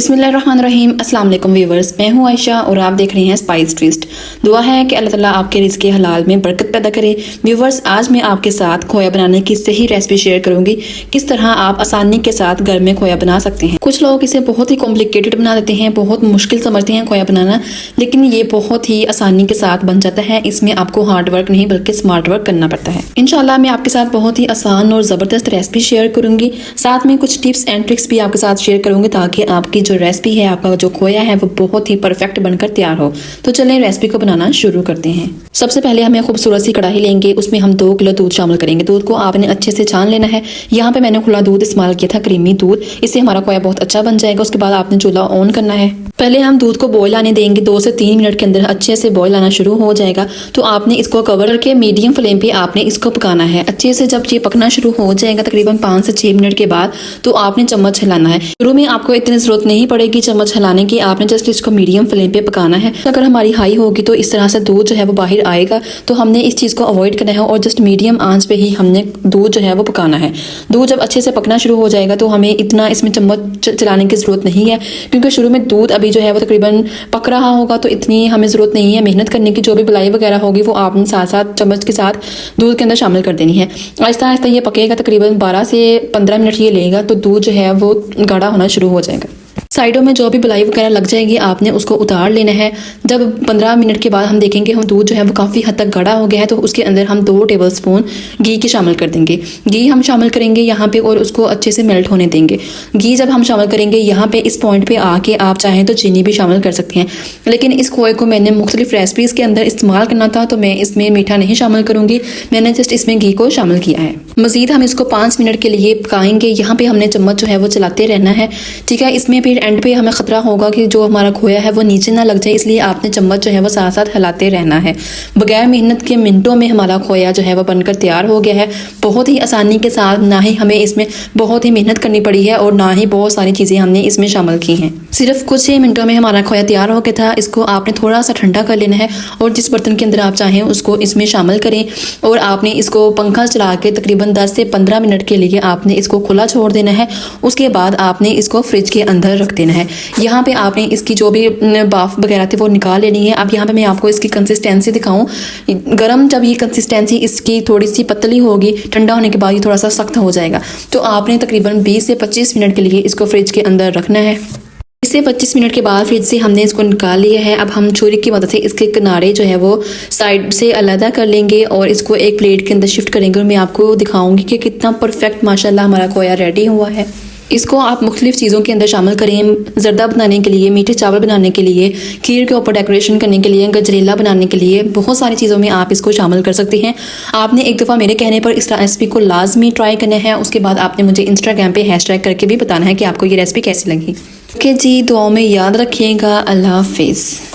बिस्मिल्लाहिर्रहमानिर्रहीम। अस्सलाम वालेकुम व्यूवर्स, मैं हूं आयशा और आप देख रहे हैं स्पाइस ट्विस्ट। दुआ है कि अल्लाह ताला आपके रिज़्क़ के हलाल में बरकत पैदा करे। व्यूवर्स, आज मैं आपके साथ खोया बनाने की सही रेसिपी शेयर करूंगी, किस तरह आप आसानी के साथ घर में खोया बना सकते हैं। कुछ लोग इसे बहुत ही कॉम्प्लिकेटेड बना देते हैं, बहुत मुश्किल समझते हैं खोया बनाना, लेकिन ये बहुत ही आसानी के साथ बन जाता है। इसमें आपको हार्ड वर्क नहीं बल्कि स्मार्ट वर्क करना पड़ता है। इंशाल्लाह मैं आपके साथ बहुत ही आसान और ज़बरदस्त रेसिपी शेयर करूंगी, साथ में कुछ टिप्स एंड ट्रिक्स भी आपके साथ शेयर करूंगी ताकि आपकी जो रेसिपी है, आपका जो खोया है, वो बहुत ही परफेक्ट बनकर तैयार हो। तो चलें रेसिपी को बनाना शुरू करते हैं। सबसे पहले हमें खूबसूरत सी कढ़ाई लेंगे, उसमें हम 2 किलो दूध शामिल करेंगे। दूध को आपने अच्छे से छान लेना है। यहाँ पे मैंने खुला दूध इस्तेमाल किया था, क्रीमी दूध, इससे हमारा खोया बहुत अच्छा बन जाएगा। उसके बाद आपने चूल्हा ऑन करना है। पहले हम दूध को बॉयल आने देंगे। 2 से 3 मिनट के अंदर अच्छे से बॉयल आना शुरू हो जाएगा, तो आपने इसको कवर करके मीडियम फ्लेम पे आपने इसको पकाना है अच्छे से। जब ये पकना शुरू हो जाएगा तकरीबन 5 से 6 मिनट के बाद, तो आपने चम्मच हिलाना है। शुरू में आपको इतनी जरूरत नहीं पड़ेगी चम्मच हिलाने की, आपने जस्ट इसको मीडियम फ्लेम पे पकाना है। अगर हमारी हाई होगी तो इस तरह से दूध जो है वो बाहर आएगा, तो हमने इस चीज़ को अवॉइड करना है और जस्ट मीडियम आंच पे ही हमने दूध जो है वो पकाना है। दूध जब अच्छे से पकना शुरू हो जाएगा तो हमें इतना इसमें चम्मच चलाने की ज़रूरत नहीं है, क्योंकि शुरू में दूध अभी जो है वो तकरीबन पक रहा होगा, तो इतनी हमें ज़रूरत नहीं है मेहनत करने की। जो भी बुलाई वगैरह होगी वो आपने साथ साथ चम्मच के साथ दूध के अंदर शामिल कर देनी है। आहिस्ता आहिस्ता ये पकेगा, तकरीबन 12 से 15 मिनट ये लेगा, तो दूध जो है वो गाढ़ा होना शुरू हो जाएगा। साइडों में जो भी बुलाई वगैरह लग जाएगी आपने उसको उतार लेना है। जब 15 मिनट के बाद हम देखेंगे हम दूध जो है वो काफ़ी हद तक गाढ़ा हो गया है, तो उसके अंदर हम 2 टेबलस्पून घी के शामिल कर देंगे। घी हम शामिल करेंगे यहाँ पे और उसको अच्छे से मेल्ट होने देंगे। घी जब हम शामिल करेंगे यहाँ पे इस पॉइंट पे आके आप चाहें तो चीनी भी शामिल कर सकते हैं, लेकिन इस खोए को मैंने मुख्तलिफ रेसिपीज़ के अंदर इस्तेमाल करना था, तो मैं इसमें मीठा नहीं शामिल करूँगी। मैंने जस्ट इसमें घी को शामिल किया है। मज़ीद हम इसको 5 मिनट के लिए पकाएंगे। यहाँ पे हमने चम्मच जो है वो चलाते रहना है, ठीक है। इसमें फिर एंड पे हमें ख़तरा होगा कि जो हमारा खोया है वो नीचे ना लग जाए, इसलिए आपने चम्मच जो है वो साथ साथ हिलाते रहना है। बगैर मेहनत के मिनटों में हमारा खोया जो है वो बनकर तैयार हो गया है, बहुत ही आसानी के साथ। ना ही हमें इसमें बहुत ही मेहनत करनी पड़ी है और ना ही बहुत सारी चीज़ें हमने इसमें शामिल की हैं। सिर्फ कुछ ही मिनटों में हमारा खोया तैयार हो गया था। इसको आपने थोड़ा सा ठंडा कर लेना है और जिस बर्तन के अंदर आप चाहें उसको इसमें शामिल करें, और आपने इसको पंखा चला के तकरीबन 10 से 15 मिनट के लिए आपने इसको खुला छोड़ देना है। उसके बाद आपने इसको फ्रिज के अंदर रख देना है। यहाँ पे आपने इसकी जो भी बाफ वगैरह थी वो निकाल लेनी है। अब यहाँ पे मैं आपको इसकी कंसिस्टेंसी दिखाऊं। गरम जब ये कंसिस्टेंसी इसकी थोड़ी सी पतली होगी, ठंडा होने के बाद ये थोड़ा सा सख्त हो जाएगा, तो आपने तकरीबन 20 से 25 मिनट के लिए इसको फ्रिज के अंदर रखना है। 20 से 25 मिनट के बाद फ्रिज से हमने इसको निकाल लिया है। अब हम छुरी की मदद से इसके किनारे जो है वो साइड से अलग कर लेंगे और इसको एक प्लेट के अंदर शिफ्ट करेंगे, और मैं आपको दिखाऊंगी कि कितना परफेक्ट माशाल्लाह हमारा खोया रेडी हुआ है। इसको आप मुख्तलिफ चीज़ों के अंदर शामिल करें, ज़रदा बनाने के लिए, मीठे चावल बनाने के लिए, खीर के ऊपर डेकोरेशन करने के लिए, गजरेला बनाने के लिए, बहुत सारी चीज़ों में आप इसको शामिल कर सकते हैं। आपने एक दफ़ा मेरे कहने पर इस रेसिपी को लाजमी ट्राई करना है। उसके बाद आपने मुझे इंस्टाग्राम पे हैशटैग करके भी बताना है कि आपको ये रेसिपी कैसी लगी। ओके जी, दुआओं में याद रखिएगा। अल्लाह हाफिज़।